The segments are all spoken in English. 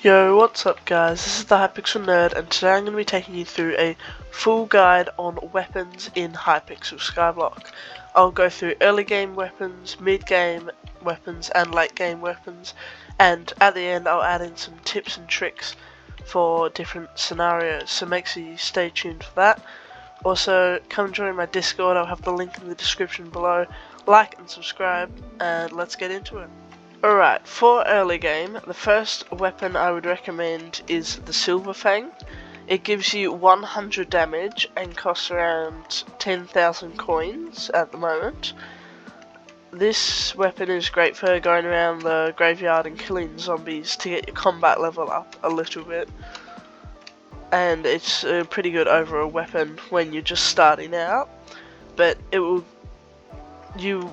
Yo, what's up guys, this is the Hypixel Nerd and today I'm going to be taking you through a full guide on weapons in Hypixel Skyblock. I'll go through early game weapons, mid game weapons and late game weapons, and at the end I'll add in some tips and tricks for different scenarios, so make sure you stay tuned for that. Also, come join my Discord, I'll have the link in the description below. Like and subscribe, and let's get into it. Alright, for early game, the first weapon I would recommend is the Silver Fang. It gives you 100 damage and costs around 10,000 coins at the moment. This weapon is great for going around the graveyard and killing zombies to get your combat level up a little bit. And it's a pretty good overall weapon when you're just starting out, but you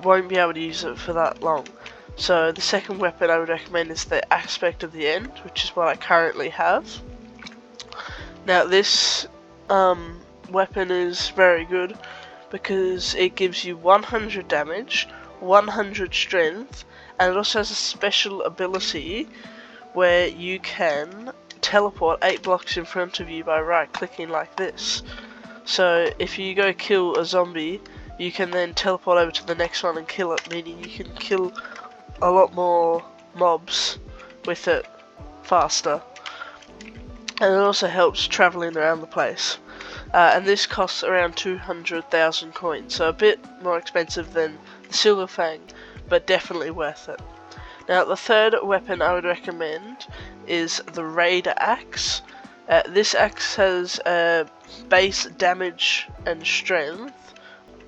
won't be able to use it for that long. So the second weapon I would recommend is the Aspect of the End, which is what I currently have. Now this weapon is very good because it gives you 100 damage, 100 strength, and it also has a special ability where you can teleport 8 blocks in front of you by right clicking like this. So if you go kill a zombie, you can then teleport over to the next one and kill it, meaning you can kill a lot more mobs with it faster, and it also helps traveling around the place. And this costs around 200,000 coins, so a bit more expensive than the Silver Fang, but definitely worth it. Now the third weapon I would recommend is the Raider Axe. This axe has base damage and strength,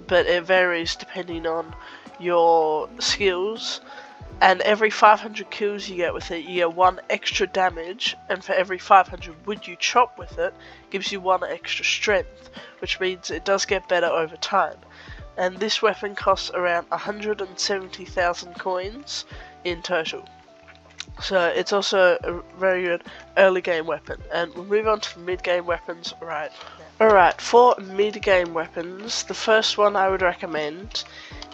but it varies depending on your skills. And every 500 kills you get with it, you get 1 extra damage, and for every 500 wood you chop with it, gives you 1 extra strength, which means it does get better over time. And this weapon costs around 170,000 coins in total. So it's also a very good early game weapon. And we'll move on to the mid game weapons right now. Alright, for mid game weapons, the first one I would recommend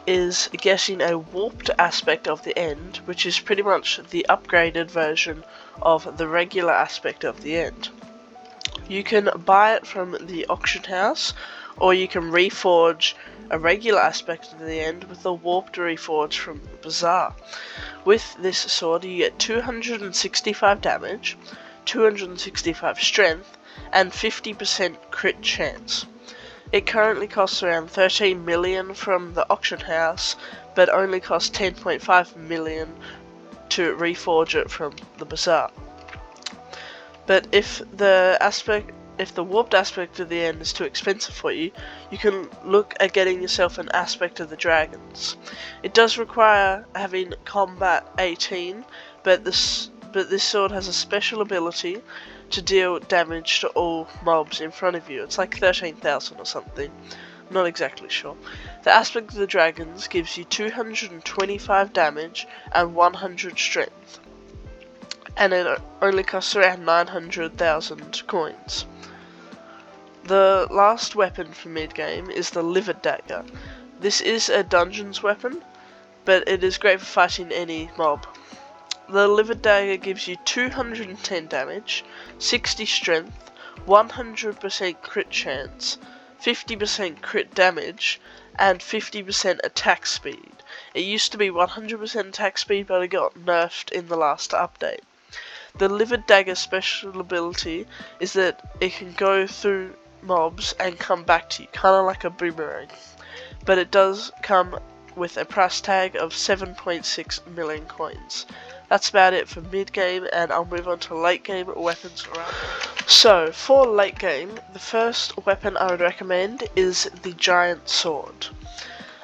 is getting a warped aspect of the end, which is pretty much the upgraded version of the regular aspect of the end. You can buy it from the auction house, or you can reforge a regular aspect of the end with a warped reforge from the bazaar. With this sword you get 265 damage, 265 strength, and 50% crit chance. It currently costs around 13 million from the auction house, but only costs 10.5 million to reforge it from the bazaar. But if the warped aspect of the end is too expensive for you, you can look at getting yourself an aspect of the dragons. It does require having combat 18, but this sword has a special ability to deal damage to all mobs in front of you. It's like 13,000 or something. I'm not exactly sure. The aspect of the dragons gives you 225 damage and 100 strength. And it only costs around 900,000 coins. The last weapon for mid-game is the Livid Dagger. This is a dungeons weapon, but it is great for fighting any mob. The Livid Dagger gives you 210 damage, 60 strength, 100% crit chance, 50% crit damage, and 50% attack speed. It used to be 100% attack speed, but it got nerfed in the last update. The Livid Dagger's special ability is that it can go through mobs and come back to you, kind of like a boomerang. But it does come with a price tag of 7.6 million coins. That's about it for mid game, and I'll move on to late game weapons right now. So for late game, the first weapon I would recommend is the Giant Sword.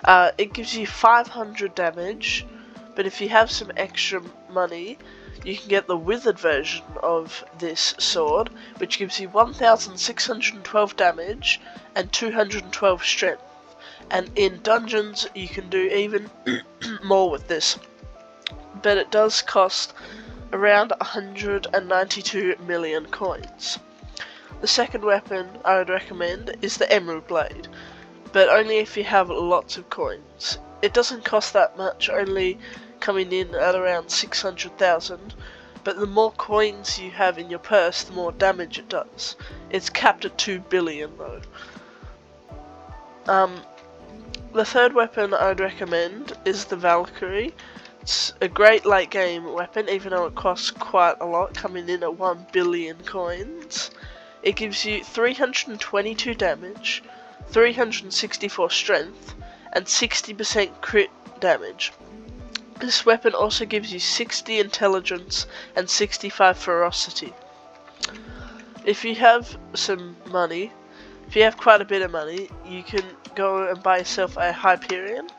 It gives you 500 damage, but if you have some extra money, you can get the withered version of this sword, which gives you 1,612 damage and 212 strength. And in dungeons you can do even more with this, but it does cost around 192 million coins. The second weapon I would recommend is the Emerald Blade, but only if you have lots of coins. It doesn't cost that much, only coming in at around 600,000, but the more coins you have in your purse, the more damage it does. It's capped at 2 billion though. The third weapon I'd recommend is the Valkyrie. It's a great late game weapon, even though it costs quite a lot, coming in at 1 billion coins. It gives you 322 damage, 364 strength, and 60% crit damage. This weapon also gives you 60 intelligence and 65 ferocity. If you have some money, if you have quite a bit of money, you can go and buy yourself a Hyperion.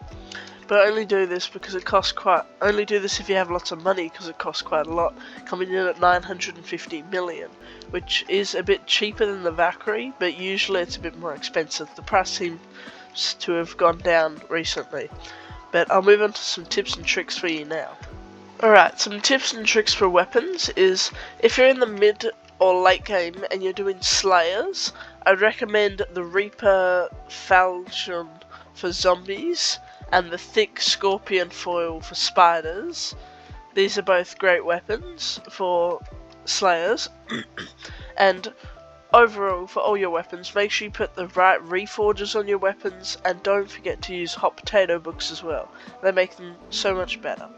But only do this because it costs only do this if you have lots of money, because it costs quite a lot, coming in at 950 million, which is a bit cheaper than the Valkyrie, but usually it's a bit more expensive. The price seems to have gone down recently. But I'll move on to some tips and tricks for you now. Alright, some tips and tricks for weapons is, if you're in the mid or late game and you're doing Slayers, I'd recommend the Reaper Falchion for zombies and the thick Scorpion foil for spiders. These are both great weapons for Slayers. And overall, for all your weapons, make sure you put the right reforges on your weapons, and don't forget to use hot potato books as well. They make them so much better.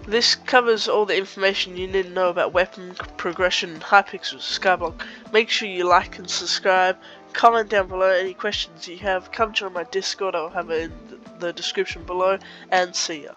This covers all the information you need to know about weapon progression in Hypixel Skyblock. Make sure you like and subscribe. Comment down below any questions you have. Come join my Discord, I'll have it in the description below, and see ya.